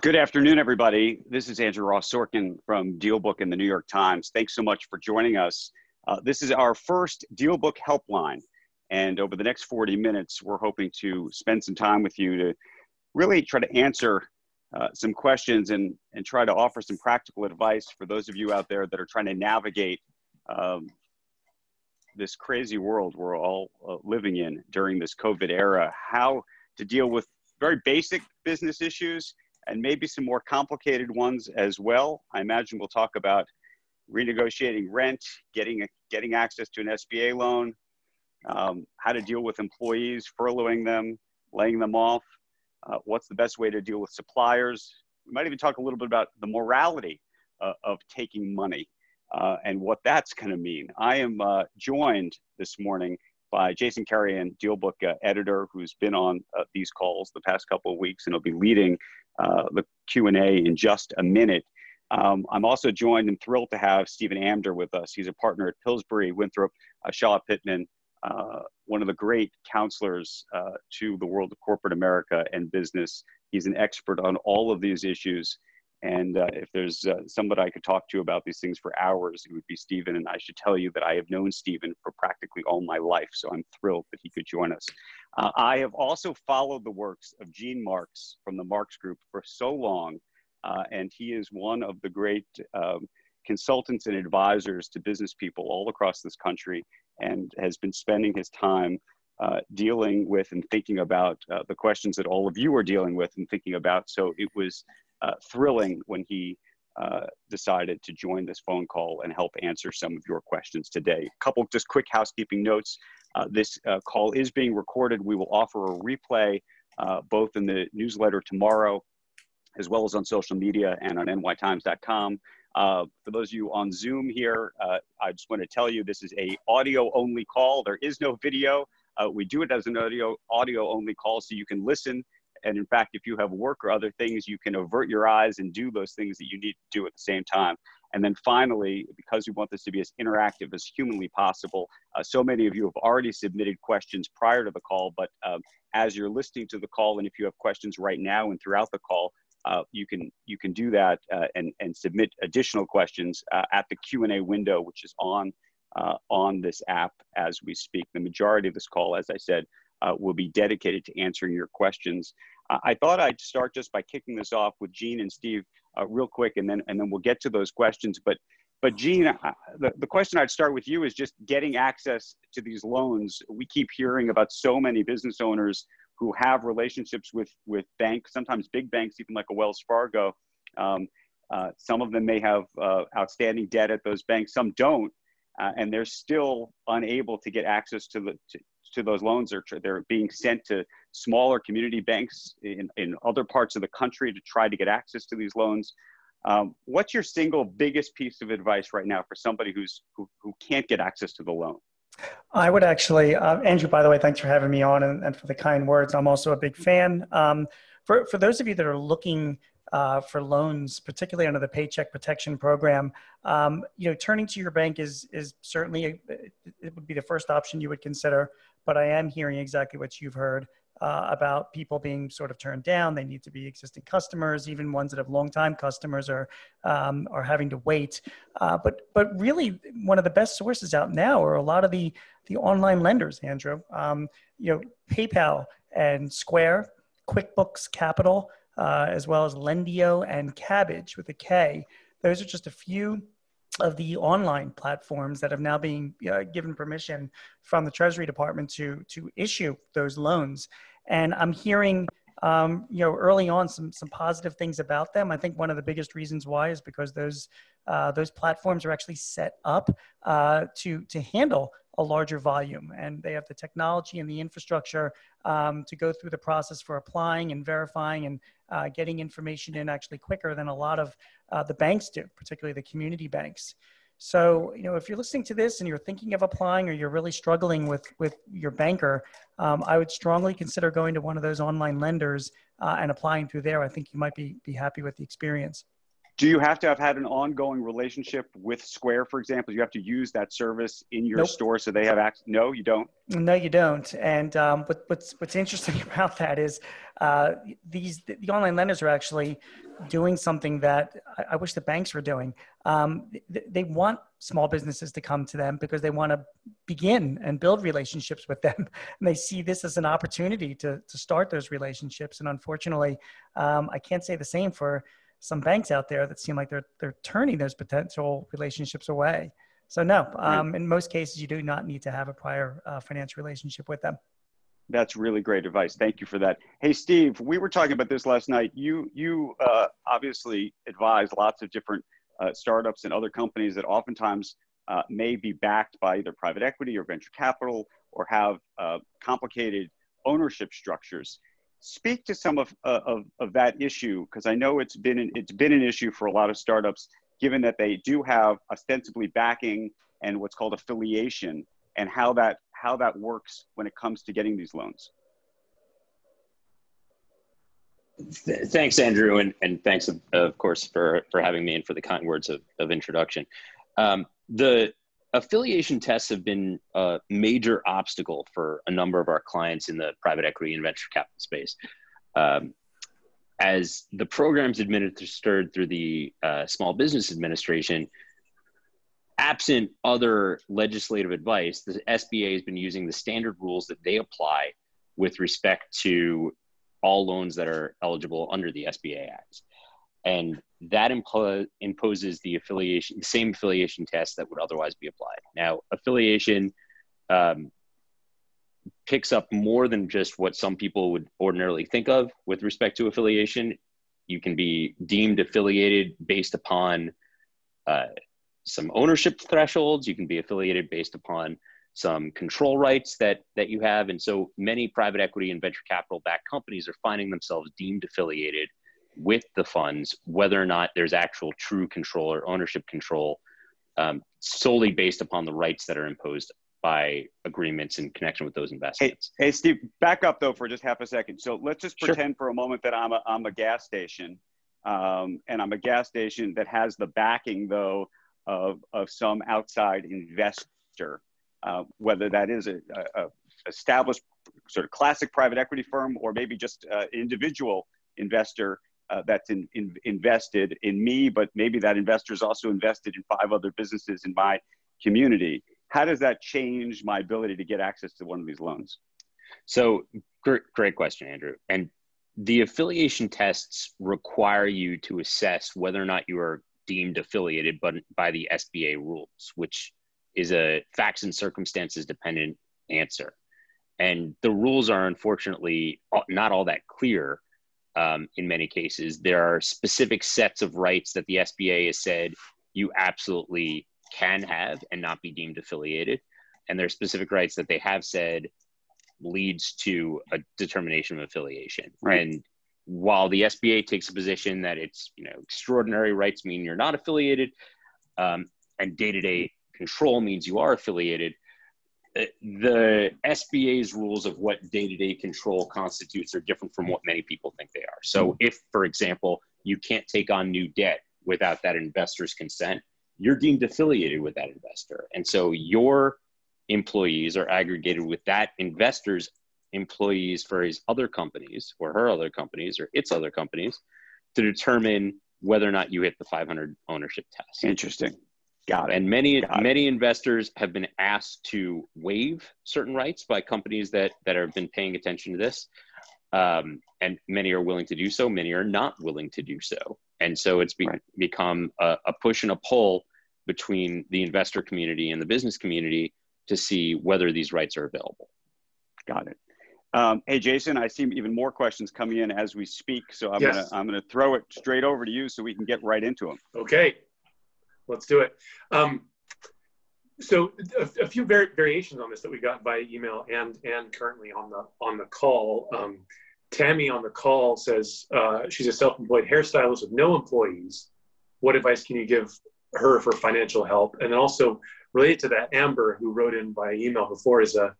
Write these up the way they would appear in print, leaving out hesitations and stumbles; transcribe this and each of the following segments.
Good afternoon, everybody. This is Andrew Ross Sorkin from DealBook in the New York Times. Thanks so much for joining us. This is our first DealBook Helpline. And over the next 40 minutes, we're hoping to spend some time with you to really try to answer some questions and try to offer some practical advice for those of you out there that are trying to navigate this crazy world we're all living in during this COVID era, how to deal with very basic business issues and maybe some more complicated ones as well. I imagine we'll talk about renegotiating rent, getting access to an SBA loan, how to deal with employees, furloughing them, laying them off, what's the best way to deal with suppliers. We might even talk a little bit about the morality of taking money and what that's going to mean. I am joined this morning by Jason Karaian, DealBook editor, who's been on these calls the past couple of weeks, and he'll be leading the Q&A in just a minute. I'm also joined and thrilled to have Stephen Amdur with us. He's a partner at Pillsbury, Winthrop, Pittman, one of the great counselors to the world of corporate America and business. He's an expert on all of these issues. And if there's somebody I could talk to about these things for hours, it would be Stephen. And I should tell you that I have known Stephen for practically all my life. So I'm thrilled that he could join us. I have also followed the works of Gene Marks from the Marks Group for so long. And he is one of the great consultants and advisors to business people all across this country, and has been spending his time dealing with and thinking about the questions that all of you are dealing with and thinking about. So it was thrilling when he decided to join this phone call and help answer some of your questions today. A couple just quick housekeeping notes. This call is being recorded. We will offer a replay both in the newsletter tomorrow, as well as on social media and on nytimes.com. For those of you on Zoom here, I just want to tell you this is a audio only call. There is no video. We do it as an audio only call, so you can listen. And in fact, if you have work or other things, you can avert your eyes and do those things that you need to do at the same time. And then finally, because we want this to be as interactive as humanly possible, so many of you have already submitted questions prior to the call, but as you're listening to the call, and if you have questions right now and throughout the call, you can do that and submit additional questions at the Q&A window, which is on this app as we speak. The majority of this call, as I said, will be dedicated to answering your questions. I thought I'd start just by kicking this off with Gene and Steve real quick, and then we'll get to those questions. But Gene, the question I'd start with you is just getting access to these loans. We keep hearing about so many business owners who have relationships with banks, sometimes big banks, even like a Wells Fargo. Some of them may have outstanding debt at those banks, some don't, and they're still unable to get access to those loans. They're being sent to smaller community banks in other parts of the country to try to get access to these loans. What's your single biggest piece of advice right now for somebody who can't get access to the loan? I would actually, Andrew, by the way, thanks for having me on and for the kind words. I'm also a big fan. For those of you that are looking for loans, particularly under the Paycheck Protection Program, turning to your bank is certainly, it would be the first option you would consider, but I am hearing exactly what you've heard about people being sort of turned down. They need to be existing customers, even ones that have longtime customers are having to wait. But really, one of the best sources out now are a lot of the online lenders, Andrew. PayPal and Square, QuickBooks Capital, as well as Lendio and Cabbage with a K. Those are just a few of the online platforms that have now been given permission from the Treasury Department to issue those loans. And I'm hearing, early on some positive things about them. I think one of the biggest reasons why is because those platforms are actually set up to handle a larger volume, and they have the technology and the infrastructure to go through the process for applying and verifying and getting information in actually quicker than a lot of the banks do, particularly the community banks. So, if you're listening to this and you're thinking of applying, or you're really struggling with your banker, I would strongly consider going to one of those online lenders and applying through there. I think you might be happy with the experience. Do you have to have had an ongoing relationship with Square, for example? You have to use that service in your Nope. store so they have access? No, you don't? No, you don't. And what's interesting about that is the online lenders are actually doing something that I wish the banks were doing. They want small businesses to come to them because they want to begin and build relationships with them. And they see this as an opportunity to start those relationships. And unfortunately, I can't say the same for some banks out there that seem like they're turning those potential relationships away. So no, in most cases, you do not need to have a prior financial relationship with them. That's really great advice. Thank you for that. Hey, Steve, we were talking about this last night. You obviously advise lots of different startups and other companies that oftentimes may be backed by either private equity or venture capital or have complicated ownership structures. Speak to some of that issue, because I know it's been an issue for a lot of startups, given that they do have ostensibly backing and what's called affiliation, and how that works when it comes to getting these loans. Thanks, Andrew, and thanks, of course, for having me and for the kind words of introduction. The affiliation tests have been a major obstacle for a number of our clients in the private equity and venture capital space. As the programs administered through the Small Business Administration, absent other legislative advice, the SBA has been using the standard rules that they apply with respect to all loans that are eligible under the SBA Act. And that imposes the same affiliation test that would otherwise be applied. Now, affiliation picks up more than just what some people would ordinarily think of with respect to affiliation. You can be deemed affiliated based upon some ownership thresholds. You can be affiliated based upon some control rights that you have. And so many private equity and venture capital backed companies are finding themselves deemed affiliated with the funds, whether or not there's actual true control or ownership control, solely based upon the rights that are imposed by agreements in connection with those investments. Hey, Steve, back up though for just half a second. So let's just pretend Sure. for a moment that I'm a gas station, and I'm a gas station that has the backing though of some outside investor, whether that is a established sort of classic private equity firm or maybe just individual investor that's invested in me, but maybe that investor is also invested in 5 other businesses in my community. How does that change my ability to get access to one of these loans? So great question, Andrew. And the affiliation tests require you to assess whether or not you are deemed affiliated by the SBA rules, which is a facts and circumstances dependent answer. And the rules are unfortunately not all that clear. In many cases, there are specific sets of rights that the SBA has said you absolutely can have and not be deemed affiliated. And there are specific rights that they have said leads to a determination of affiliation. Right. And while the SBA takes a position that it's, extraordinary rights mean you're not affiliated, and day-to-day control means you are affiliated, the SBA's rules of what day-to-day control constitutes are different from what many people think they are. So if, for example, you can't take on new debt without that investor's consent, you're deemed affiliated with that investor. And so your employees are aggregated with that investor's employees for his other companies or her other companies or its other companies to determine whether or not you hit the 500 ownership test. Interesting. Got it. And many investors have been asked to waive certain rights by companies that have been paying attention to this. And many are willing to do so. Many are not willing to do so. And so it's become a push and a pull between the investor community and the business community to see whether these rights are available. Got it. Hey, Jason, I see even more questions coming in as we speak. So I'm gonna throw it straight over to you so we can get right into them. Okay, let's do it. So a few variations on this that we got via email and currently on the call. Tammy on the call says she's a self-employed hairstylist with no employees. What advice can you give her for financial help? And then also related to that, Amber, who wrote in by email before, is a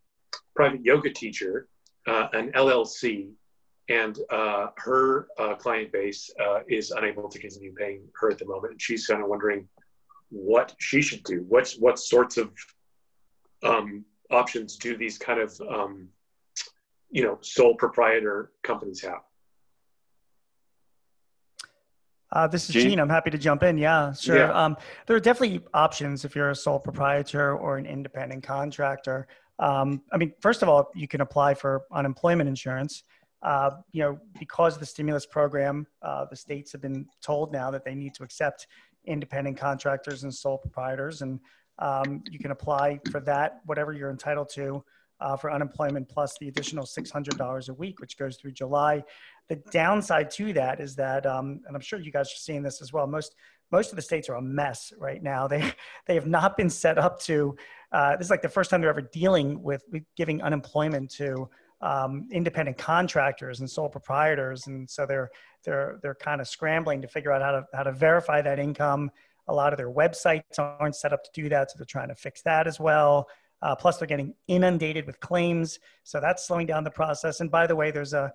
private yoga teacher, an LLC, and her client base is unable to continue paying her at the moment. And she's kind of wondering what she should do. What sorts of options do these kind of sole proprietor companies have? This is Gene. I'm happy to jump in. Yeah, sure. Yeah. There are definitely options if you're a sole proprietor or an independent contractor. I mean, first of all, you can apply for unemployment insurance. Because of the stimulus program, the states have been told now that they need to accept independent contractors and sole proprietors. And you can apply for that, whatever you're entitled to, for unemployment plus the additional $600 a week, which goes through July. The downside to that is that, and I'm sure you guys are seeing this as well, most of the states are a mess right now. They have not been set up to, this is like the first time they're ever dealing with giving unemployment to independent contractors and sole proprietors. And so they're kind of scrambling to figure out how to verify that income. A lot of their websites aren't set up to do that. So they're trying to fix that as well. Plus they're getting inundated with claims. So that's slowing down the process. And by the way, there's a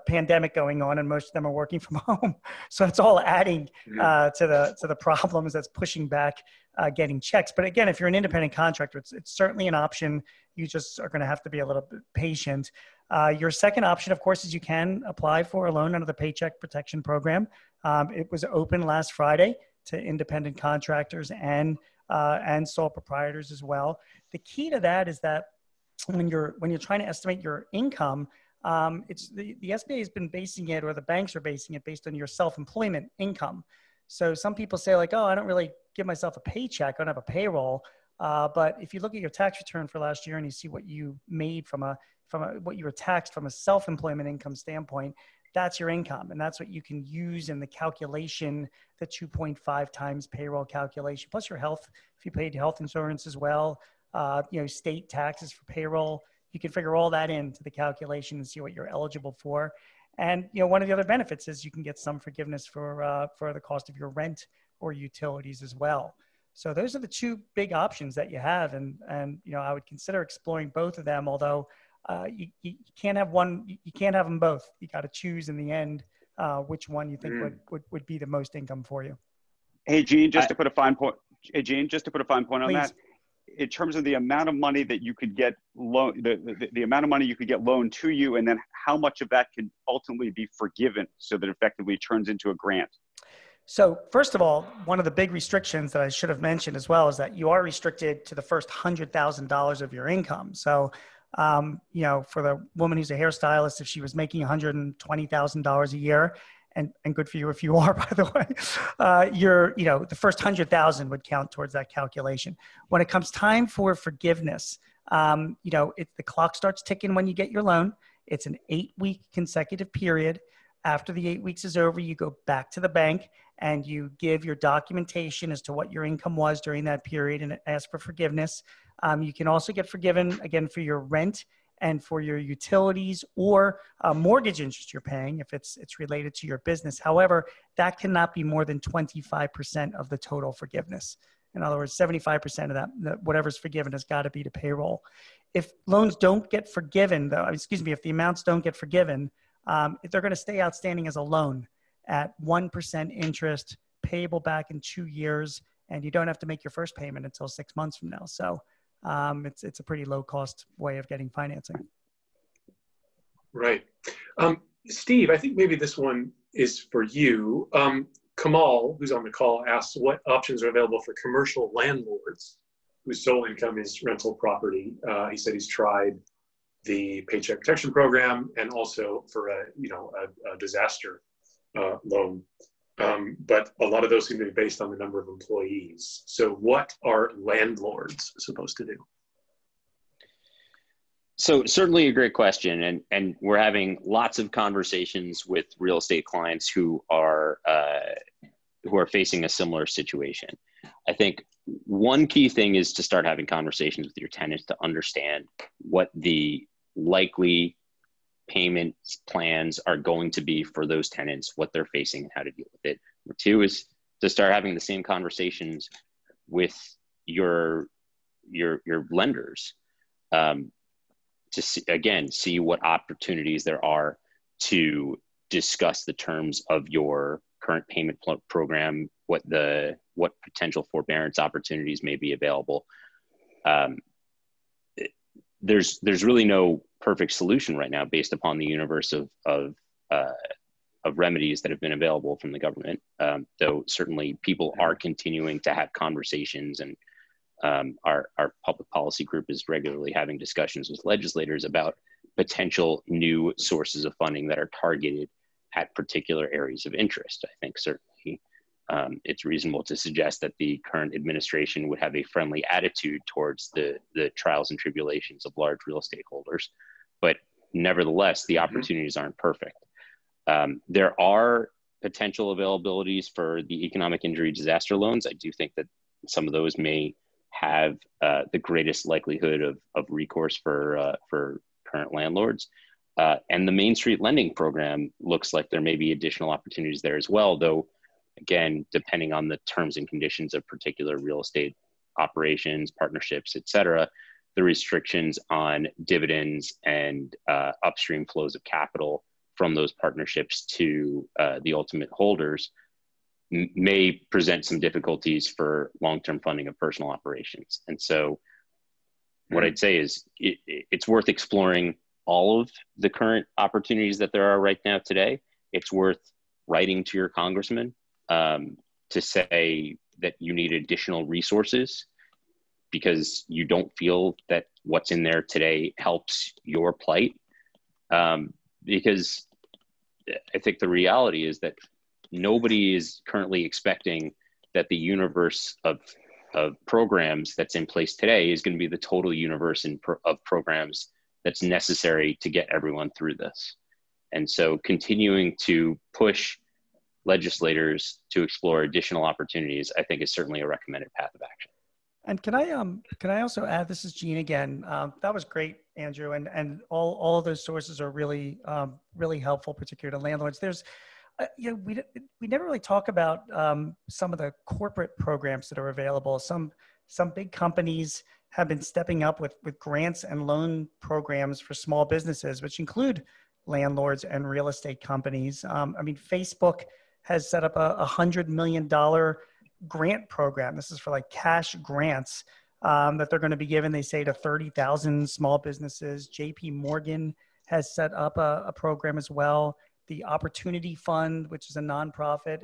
pandemic going on and most of them are working from home. So it's all adding to the problems that's pushing back getting checks. But again, if you're an independent contractor, it's certainly an option. You just are going to have to be a little bit patient. Your second option, of course, is you can apply for a loan under the Paycheck Protection Program. It was open last Friday to independent contractors and sole proprietors as well. The key to that is that when you're trying to estimate your income, it's the SBA has been basing it, or the banks are basing it based on your self-employment income. So some people say like, oh, I don't really give myself a paycheck. I don't have a payroll. But if you look at your tax return for last year and you see what you made from what you were taxed from a self-employment income standpoint, that's your income. And that's what you can use in the calculation, the 2.5 times payroll calculation, plus your health, if you paid health insurance as well, state taxes for payroll, you can figure all that into the calculation and see what you're eligible for. And, one of the other benefits is you can get some forgiveness for the cost of your rent or utilities as well. So those are the two big options that you have. And I would consider exploring both of them, although you can't have one, you can't have them both. You got to choose in the end which one you think would be the most income for you. Hey, Gene, just to put a fine point on Please. that, in terms of the amount of money that you could get loan, the amount of money you could get loaned to you, and then how much of that can ultimately be forgiven so that effectively turns into a grant. So first of all, one of the big restrictions that I should have mentioned as well is that you are restricted to the first $100,000 of your income. So, for the woman who's a hairstylist, if she was making $120,000 a year, and good for you if you are, by the way, the first 100,000 would count towards that calculation. When it comes time for forgiveness, the clock starts ticking when you get your loan. It's an 8-week consecutive period. After the 8 weeks is over, you go back to the bank and you give your documentation as to what your income was during that period and ask for forgiveness. You can also get forgiven, again, for your rent and for your utilities or mortgage interest you're paying if it's related to your business. However, that cannot be more than 25% of the total forgiveness. In other words, 75% of that whatever's forgiven has got to be to payroll. If loans don't get forgiven, though, if the amounts don't get forgiven, they're going to stay outstanding as a loan at 1% interest, payable back in 2 years, and you don't have to make your first payment until 6 months from now. So it's a pretty low cost way of getting financing. Right. Steve, I think maybe this one is for you. Kamal, who's on the call, asks what options are available for commercial landlords whose sole income is rental property. He said he's tried the Paycheck Protection Program and also for a disaster loan. But a lot of those seem to be based on the number of employees. So what are landlords supposed to do? So certainly a great question. And we're having lots of conversations with real estate clients who are facing a similar situation. I think one key thing is to start having conversations with your tenants to understand what the likely payment plans are going to be for those tenants, what they're facing and how to deal with it. Number two is to start having the same conversations with your lenders to see what opportunities there are to discuss the terms of your current payment program, what potential forbearance opportunities may be available. There's really no perfect solution right now based upon the universe of remedies that have been available from the government. Though certainly people are continuing to have conversations, and our public policy group is regularly having discussions with legislators about potential new sources of funding that are targeted at particular areas of interest. I think certainly it's reasonable to suggest that the current administration would have a friendly attitude towards the trials and tribulations of large real estate holders, but nevertheless, the opportunities aren't perfect. There are potential availabilities for the economic injury disaster loans. I do think that some of those may have the greatest likelihood of recourse for current landlords. And the Main Street lending program looks like there may be additional opportunities there as well, though, again, depending on the terms and conditions of particular real estate operations, partnerships, et cetera, the restrictions on dividends and upstream flows of capital from those partnerships to the ultimate holders may present some difficulties for long-term funding of personal operations. And so what I'd say is it's worth exploring all of the current opportunities that there are right now today. It's worth writing to your congressman to say that you need additional resources because you don't feel that what's in there today helps your plight. Because I think the reality is that nobody is currently expecting that the universe of programs that's in place today is going to be the total universe of programs that's necessary to get everyone through this. And so continuing to push legislators to explore additional opportunities, I think, is certainly a recommended path of action. And can I also add, this is Gene again. That was great, Andrew, and all of those sources are really really helpful, particularly to landlords. There's we never really talk about some of the corporate programs that are available. Some big companies have been stepping up with grants and loan programs for small businesses, which include landlords and real estate companies. I mean, Facebook has set up a $100 million grant program. This is for like cash grants that they're going to be given, they say, to 30,000 small businesses. JP Morgan has set up a program as well. The Opportunity Fund, which is a nonprofit,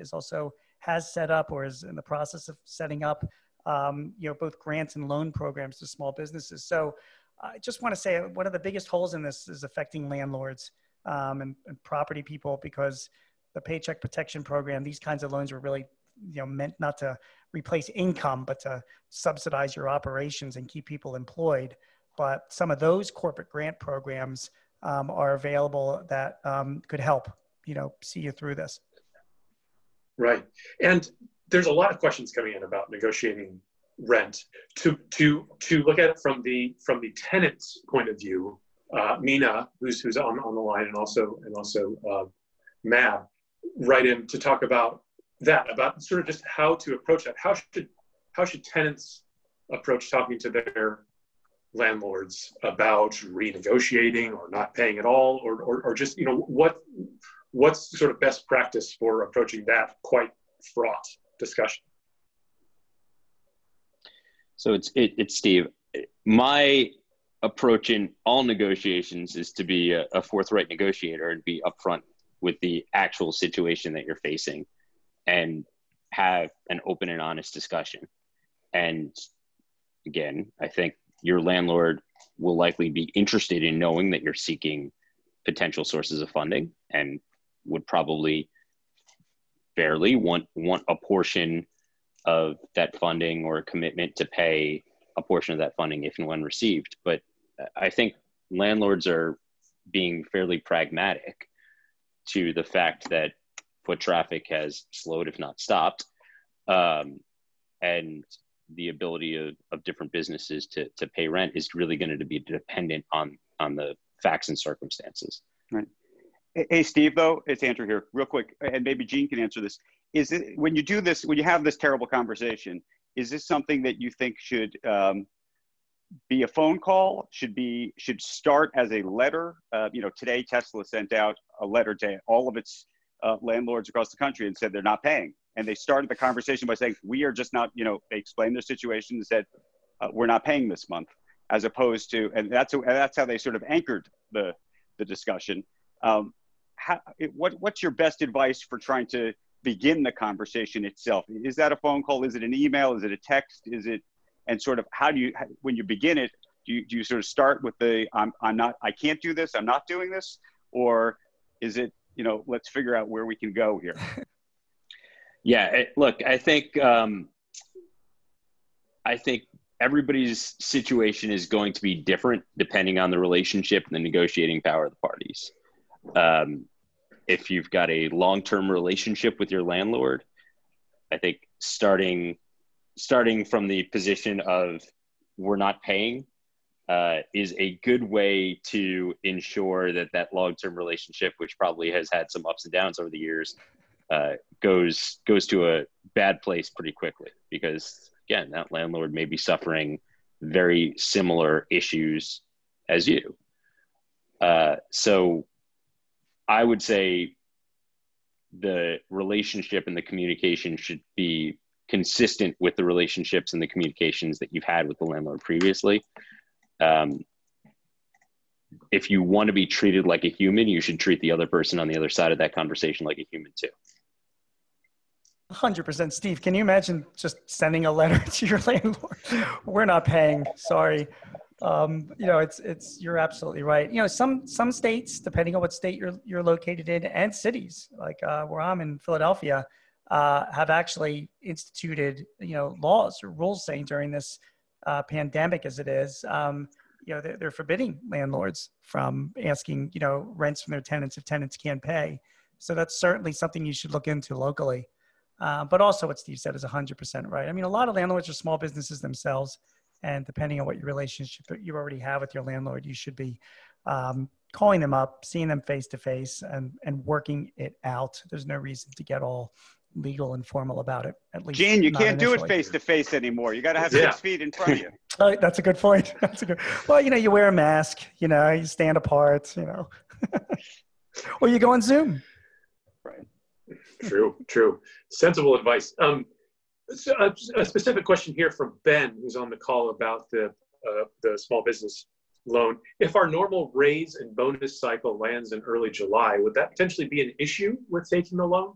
has set up or is in the process of setting up both grants and loan programs to small businesses. So I just want to say one of the biggest holes in this is affecting landlords and property people, because the Paycheck Protection Program, these kinds of loans were really meant not to replace income, but to subsidize your operations and keep people employed. But some of those corporate grant programs are available that could help, see you through this. Right. And there's a lot of questions coming in about negotiating rent. To look at it from the tenant's point of view, Mina, who's on the line, and also Mab, write in to talk about sort of just how to approach that. How should tenants approach talking to their landlords about renegotiating or not paying at all, or just what's sort of best practice for approaching that quite fraught discussion? So it's Steve. My approach in all negotiations is to be a forthright negotiator and be upfront with the actual situation that you're facing and have an open and honest discussion. And again, I think your landlord will likely be interested in knowing that you're seeking potential sources of funding and would probably fairly want a portion of that funding or a commitment to pay a portion of that funding if and when received. But I think landlords are being fairly pragmatic to the fact that foot traffic has slowed, if not stopped, and the ability of different businesses to pay rent is really going to be dependent on the facts and circumstances. Right. Hey, Steve, though, it's Andrew here, real quick, and maybe Gene can answer this. Is it, when you do this, when you have this terrible conversation, is this something that you think should be a phone call, should start as a letter? Today Tesla sent out a letter to all of its landlords across the country and said they're not paying. And they started the conversation by saying, we are just not, they explained their situation and said, we're not paying this month, as opposed to, and that's how they sort of anchored the discussion. What's your best advice for trying to begin the conversation itself? Is that a phone call? Is it an email? Is it a text? And sort of when you begin it, do you sort of start with I can't do this, I'm not doing this? Or is it, let's figure out where we can go here? Yeah, look, I think everybody's situation is going to be different depending on the relationship and the negotiating power of the parties. If you've got a long-term relationship with your landlord, I think starting from the position of we're not paying is a good way to ensure that long-term relationship, which probably has had some ups and downs over the years, goes to a bad place pretty quickly, because again, that landlord may be suffering very similar issues as you. So I would say the relationship and the communication should be consistent with the relationships and the communications that you've had with the landlord previously. If you want to be treated like a human, you should treat the other person on the other side of that conversation like a human too. 100%. Steve, can you imagine just sending a letter to your landlord? We're not paying, sorry. You're absolutely right. Some states, depending on what state you're located in, and cities like where I'm in Philadelphia, have actually instituted, laws or rules saying during this pandemic as it is, they're forbidding landlords from asking, rents from their tenants if tenants can't pay. So that's certainly something you should look into locally. But also what Steve said is 100% right. I mean, a lot of landlords are small businesses themselves, and depending on what your relationship that you already have with your landlord, you should be calling them up, seeing them face to face, and working it out. There's no reason to get all legal and formal about it. At least, Gene, you can't do it face to face anymore. You got to have 6 feet in front of you. Oh, that's a good point. Well, you wear a mask. You stand apart. Or you go on Zoom. Right. True. Sensible advice. So a specific question here from Ben, who's on the call about the small business loan. If our normal raise and bonus cycle lands in early July, would that potentially be an issue with taking the loan?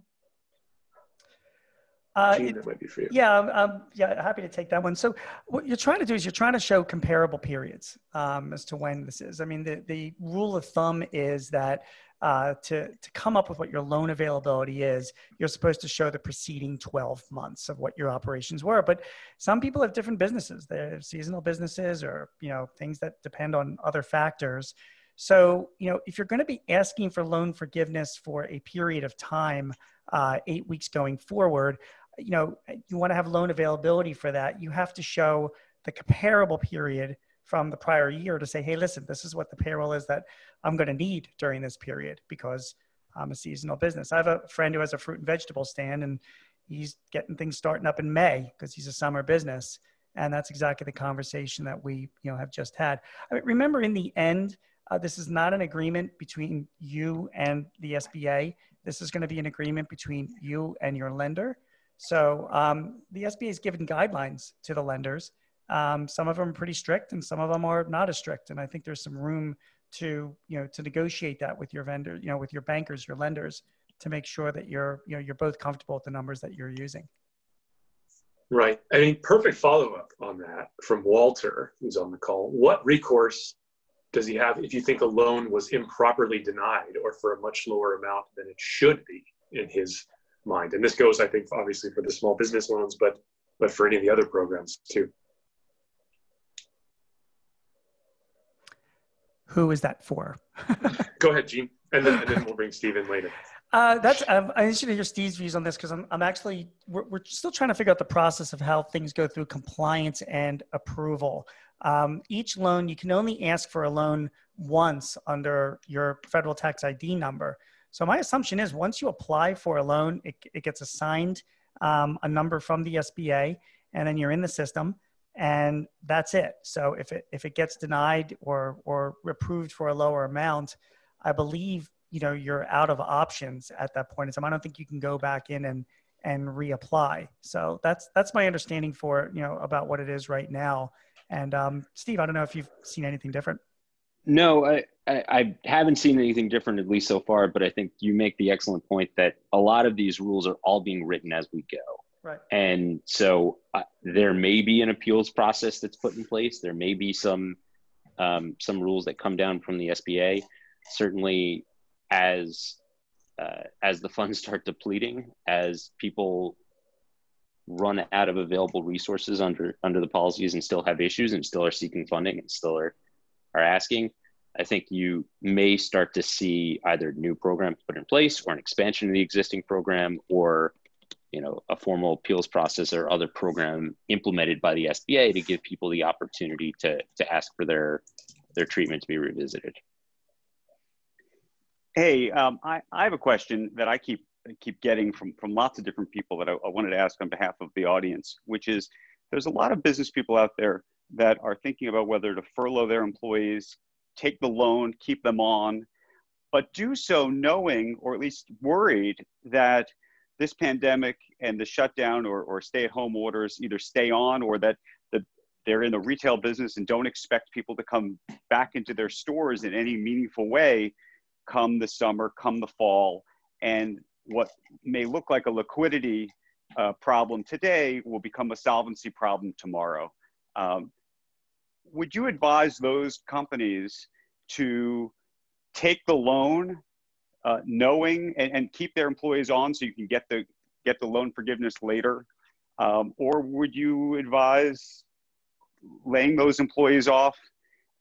Gene, that might be for you. Yeah, happy to take that one. So what you're trying to do is you're trying to show comparable periods as to when this is. I mean, the rule of thumb is that to come up with what your loan availability is, you're supposed to show the preceding 12 months of what your operations were. But some people have different businesses. They have seasonal businesses or, things that depend on other factors. So, if you're going to be asking for loan forgiveness for a period of time, 8 weeks going forward, you want to have loan availability for that. You have to show the comparable period from the prior year to say, hey, listen, this is what the payroll is that I'm going to need during this period because I'm a seasonal business. I have a friend who has a fruit and vegetable stand, and he's getting things starting up in May because he's a summer business. And that's exactly the conversation that we, have just had. I mean, remember, in the end, this is not an agreement between you and the SBA. This is going to be an agreement between you and your lender. So the SBA has given guidelines to the lenders. Some of them are pretty strict and some of them are not as strict. And I think there's some room to negotiate that with your vendor, with your bankers, your lenders, to make sure that you're both comfortable with the numbers that you're using. Right. I mean, perfect follow-up on that from Walter, who's on the call. What recourse does he have if you think a loan was improperly denied or for a much lower amount than it should be in his mind? And this goes, I think, obviously for the small business loans, but for any of the other programs too. Who is that for? Go ahead, Gene, and then we'll bring Steve in later. I'm interested to hear Steve's views on this because I'm actually, we're still trying to figure out the process of how things go through compliance and approval. Each loan, you can only ask for a loan once under your federal tax ID number. So my assumption is once you apply for a loan, it gets assigned a number from the SBA, and then you're in the system. And that's it. So if it gets denied or approved for a lower amount, I believe you're out of options at that point in time. I don't think you can go back in and reapply. So that's my understanding for, about what it is right now. And Steve, I don't know if you've seen anything different. No, I haven't seen anything different, at least so far, but I think you make the excellent point that a lot of these rules are all being written as we go. Right. And so there may be an appeals process that's put in place. There may be some rules that come down from the SBA. Certainly as the funds start depleting, as people run out of available resources under the policies and still have issues and still are seeking funding and still are asking, I think you may start to see either new programs put in place or an expansion of the existing program, or a formal appeals process or other program implemented by the SBA to give people the opportunity to ask for their treatment to be revisited. Hey, I have a question that I keep getting from lots of different people that I wanted to ask on behalf of the audience, which is there's a lot of business people out there that are thinking about whether to furlough their employees, take the loan, keep them on, but do so knowing, or at least worried, that this pandemic and the shutdown or stay-at-home orders either stay on, or that they're in the retail business and don't expect people to come back into their stores in any meaningful way come the summer, come the fall, and what may look like a liquidity problem today will become a solvency problem tomorrow. Would you advise those companies to take the loan knowing and keep their employees on so you can get the loan forgiveness later? Or would you advise laying those employees off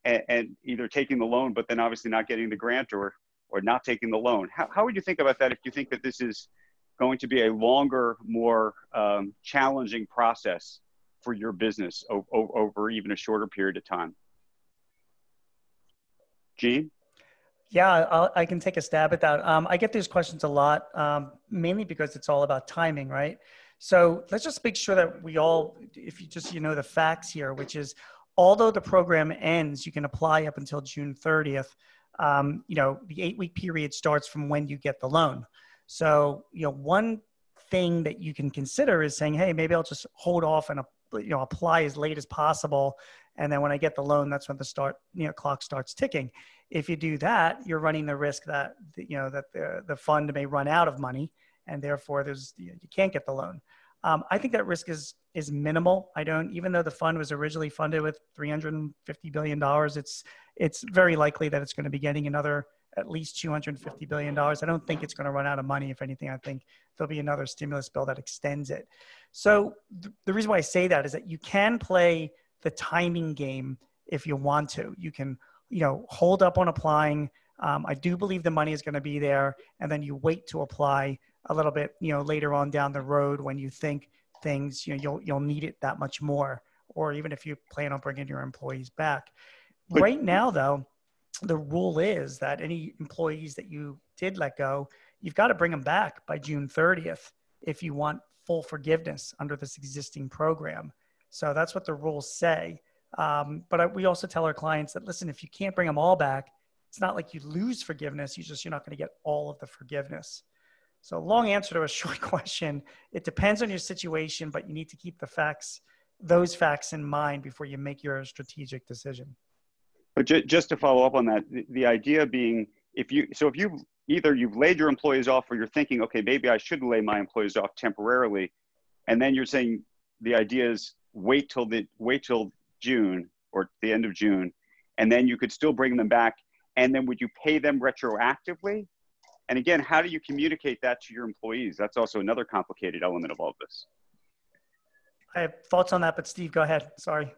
and either taking the loan, but then obviously not getting the grant, or not taking the loan? How would you think about that if you think that this is going to be a longer, more challenging process for your business over even a shorter period of time? Gene? Yeah, I can take a stab at that. I get these questions a lot, mainly because it's all about timing, right? So let's just make sure that we all, if you just, the facts here, which is, although the program ends, you can apply up until June 30th. The 8-week period starts from when you get the loan. So, one thing that you can consider is saying, hey, maybe I'll just hold off and, apply as late as possible. And then when I get the loan, that's when the clock starts ticking. If you do that, you're running the risk that, the fund may run out of money, and therefore you can't get the loan. I think that risk is minimal. Even though the fund was originally funded with $350 billion, it's very likely that it's going to be getting another at least $250 billion. I don't think it's going to run out of money. If anything, I think there'll be another stimulus bill that extends it. So the reason why I say that is that you can play the timing game if you want to. You can, hold up on applying. I do believe the money is going to be there, and then you wait to apply a little bit, later on down the road when you think things, you'll need it that much more, or even if you plan on bringing your employees back. Right now, though, the rule is that any employees that you did let go, you've got to bring them back by June 30th if you want full forgiveness under this existing program. So that's what the rules say. But we also tell our clients that, listen, if you can't bring them all back, it's not like you lose forgiveness. You're not going to get all of the forgiveness. So long answer to a short question. It depends on your situation, but you need to keep those facts in mind before you make your strategic decision. But just to follow up on that, the idea being, if you've laid your employees off, or you're thinking, okay, maybe I should lay my employees off temporarily, and then you're saying the idea is wait till June or the end of June, and then you could still bring them back, and then would you pay them retroactively? And again, how do you communicate that to your employees? That's also another complicated element of all of this. I have thoughts on that, but Steve, go ahead. Sorry.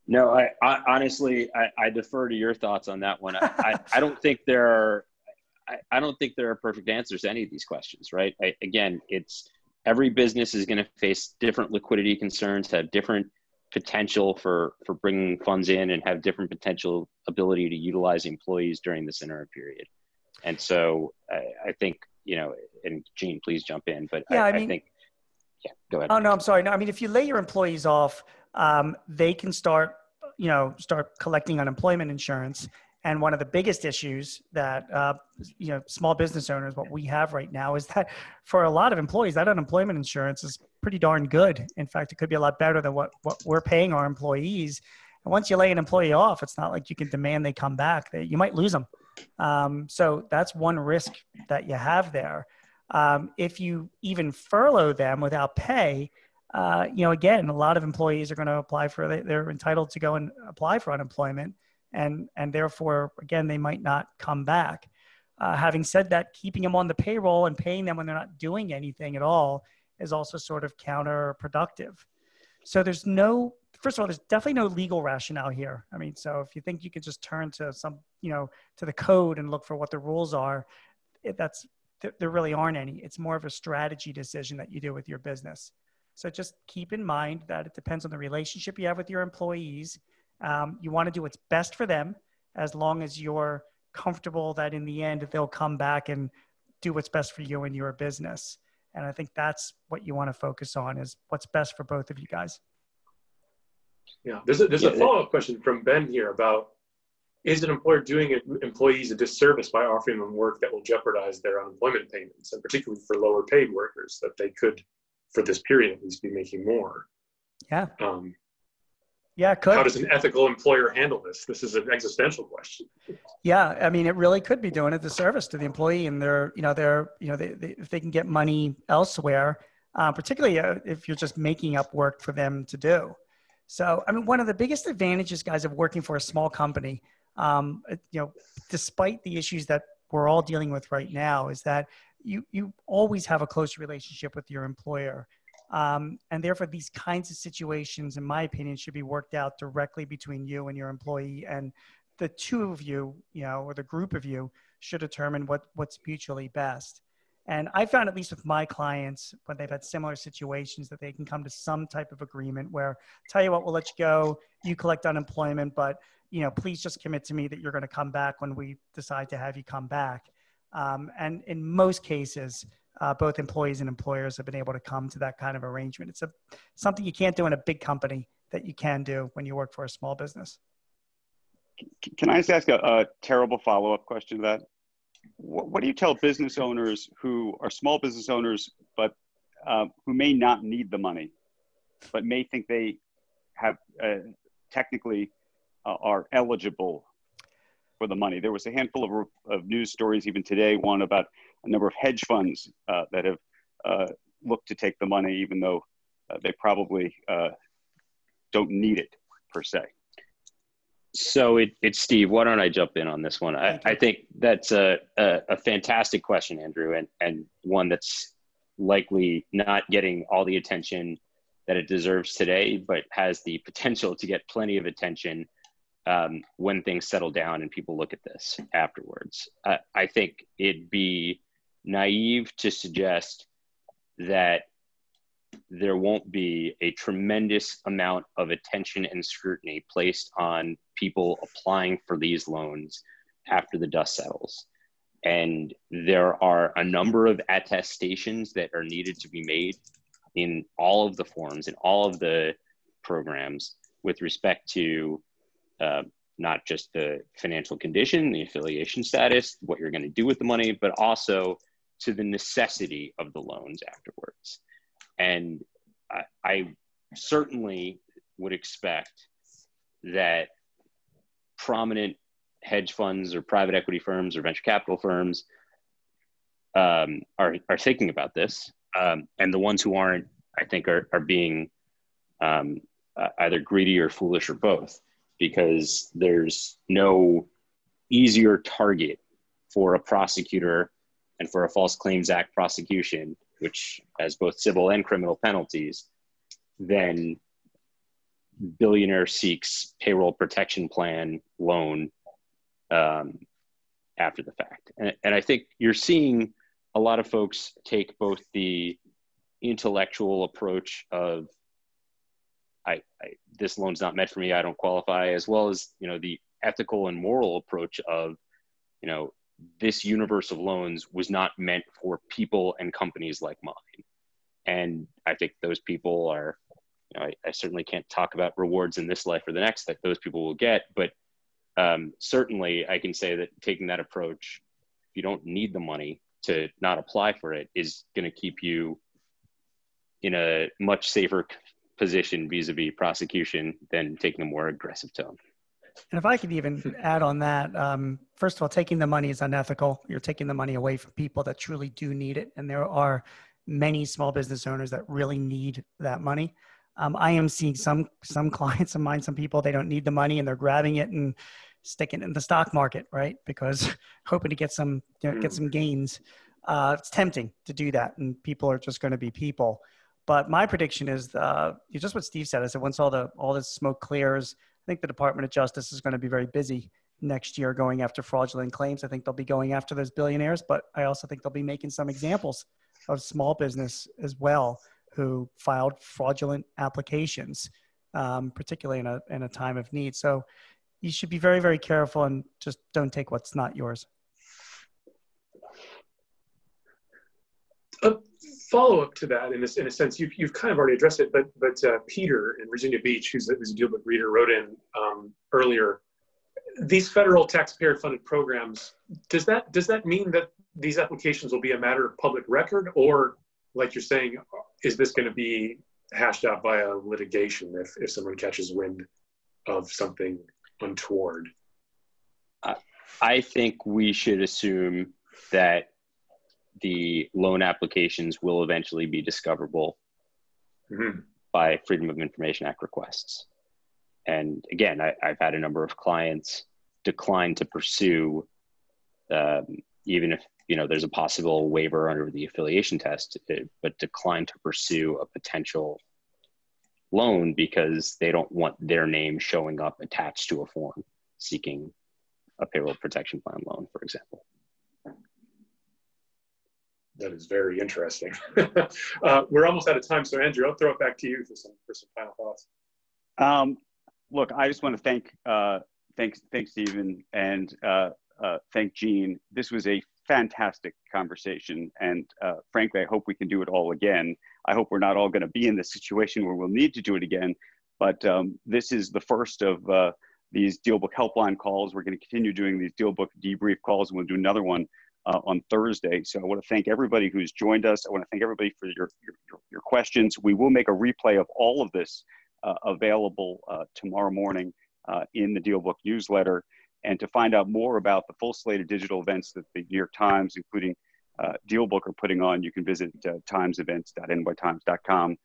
No, I honestly, I defer to your thoughts on that one. I don't think there are perfect answers to any of these questions, right? Again, every business is going to face different liquidity concerns, have different potential for bringing funds in, and have different potential ability to utilize employees during this interim period. And so I think, and Gene, please jump in, but yeah, I think, yeah, go ahead. Oh, no, I'm sorry. No, if you lay your employees off, they can start collecting unemployment insurance. And one of the biggest issues that, small business owners, what we have right now is that for a lot of employees, that unemployment insurance is pretty darn good. In fact, it could be a lot better than what we're paying our employees. And once you lay an employee off, it's not like you can demand they come back. You might lose them. So that's one risk that you have there. If you even furlough them without pay, again, a lot of employees are going to apply they're entitled to go and apply for unemployment. And therefore, again, they might not come back. Having said that, keeping them on the payroll and paying them when they're not doing anything at all is also sort of counterproductive. So first of all, there's definitely no legal rationale here. I mean, so if you think you could just turn to to the code and look for what the rules are, there really aren't any. It's more of a strategy decision that you do with your business. So just keep in mind that it depends on the relationship you have with your employees. You want to do what's best for them as long as you're comfortable that in the end, they'll come back and do what's best for you and your business. And I think that's what you want to focus on, is what's best for both of you guys. Yeah, there's a follow-up question from Ben here about, is an employer doing employees a disservice by offering them work that will jeopardize their unemployment payments, and particularly for lower paid workers that they could, for this period at least, be making more? Yeah. How does an ethical employer handle this? This is an existential question. Yeah, I mean, it really could be doing a disservice to the employee, and if they can get money elsewhere, particularly if you're just making up work for them to do. So, I mean, one of the biggest advantages, guys, of working for a small company, despite the issues that we're all dealing with right now, is that you always have a close relationship with your employer. And therefore, these kinds of situations, in my opinion, should be worked out directly between you and your employee. And the two of you, or the group of you, should determine what's mutually best. And I found, at least with my clients, when they've had similar situations, that they can come to some type of agreement where, tell you what, we'll let you go, you collect unemployment, but please just commit to me that you're going to come back when we decide to have you come back. And in most cases, both employees and employers have been able to come to that kind of arrangement. It's something you can't do in a big company that you can do when you work for a small business. Can I just ask a terrible follow-up question to that? What do you tell business owners who are small business owners, but who may not need the money, but may think they have technically are eligible for the money? There was a handful of news stories even today, one about a number of hedge funds that have looked to take the money, even though they probably don't need it per se. So it's Steve. Why don't I jump in on this one? I think that's a fantastic question, Andrew, and one that's likely not getting all the attention that it deserves today, but has the potential to get plenty of attention when things settle down and people look at this afterwards. I think it'd be naive to suggest that there won't be a tremendous amount of attention and scrutiny placed on people applying for these loans after the dust settles. And there are a number of attestations that are needed to be made in all of the forms, in all of the programs, with respect to not just the financial condition, the affiliation status, what you're going to do with the money, but also to the necessity of the loans afterwards. And I certainly would expect that prominent hedge funds or private equity firms or venture capital firms are thinking about this. And the ones who aren't, I think, are being either greedy or foolish or both, because there's no easier target for a prosecutor and for a False Claims Act prosecution, which has both civil and criminal penalties, than billionaire seeks payroll protection plan loan after the fact. And I think you're seeing a lot of folks take both the intellectual approach of, this loan's not meant for me, I don't qualify, as well as, the ethical and moral approach of, this universe of loans was not meant for people and companies like mine. And I think those people are, I certainly can't talk about rewards in this life or the next that those people will get, but certainly I can say that taking that approach, if you don't need the money, to not apply for it is going to keep you in a much safer position vis-a-vis prosecution than taking a more aggressive tone. And if I could even add on that, first of all, taking the money is unethical. You're taking the money away from people that truly do need it. And there are many small business owners that really need that money. I am seeing some clients of mine, some people, they don't need the money and they're grabbing it and sticking it in the stock market, right? Because hoping to get some, get some gains. It's tempting to do that, and people are just going to be people. But my prediction is just what Steve said. I said once all this smoke clears, I think the Department of Justice is going to be very busy next year going after fraudulent claims. I think they'll be going after those billionaires, but I also think they'll be making some examples of small business as well who filed fraudulent applications, particularly in a time of need. So you should be very, very careful and just don't take what's not yours. A follow-up to that, in a sense, you've kind of already addressed it, but Peter in Virginia Beach, who's a DealBook reader, wrote in earlier, these federal taxpayer-funded programs, does that mean that these applications will be a matter of public record, or, like you're saying, is this going to be hashed out via litigation if someone catches wind of something untoward? I think we should assume that the loan applications will eventually be discoverable by Freedom of Information Act requests. And again, I've had a number of clients decline to pursue, even if there's a possible waiver under the affiliation test, but decline to pursue a potential loan because they don't want their name showing up attached to a form seeking a payroll protection plan loan, for example. That is very interesting. We're almost out of time, so Andrew, I'll throw it back to you for some final thoughts. Look, I just want to thank Stephen and thank Gene. This was a fantastic conversation, and frankly, I hope we can do it all again. I hope we're not all going to be in this situation where we'll need to do it again, but this is the first of these DealBook helpline calls. We're going to continue doing these DealBook debrief calls, and we'll do another one on Thursday. So I want to thank everybody who's joined us. I want to thank everybody for your questions. We will make a replay of all of this available tomorrow morning in the DealBook newsletter. And to find out more about the full slate of digital events that the New York Times, including DealBook, are putting on, you can visit timesevents.nytimes.com.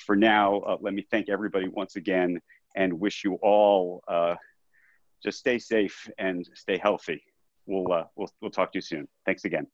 For now, let me thank everybody once again and wish you all just stay safe and stay healthy. We'll talk to you soon. Thanks again.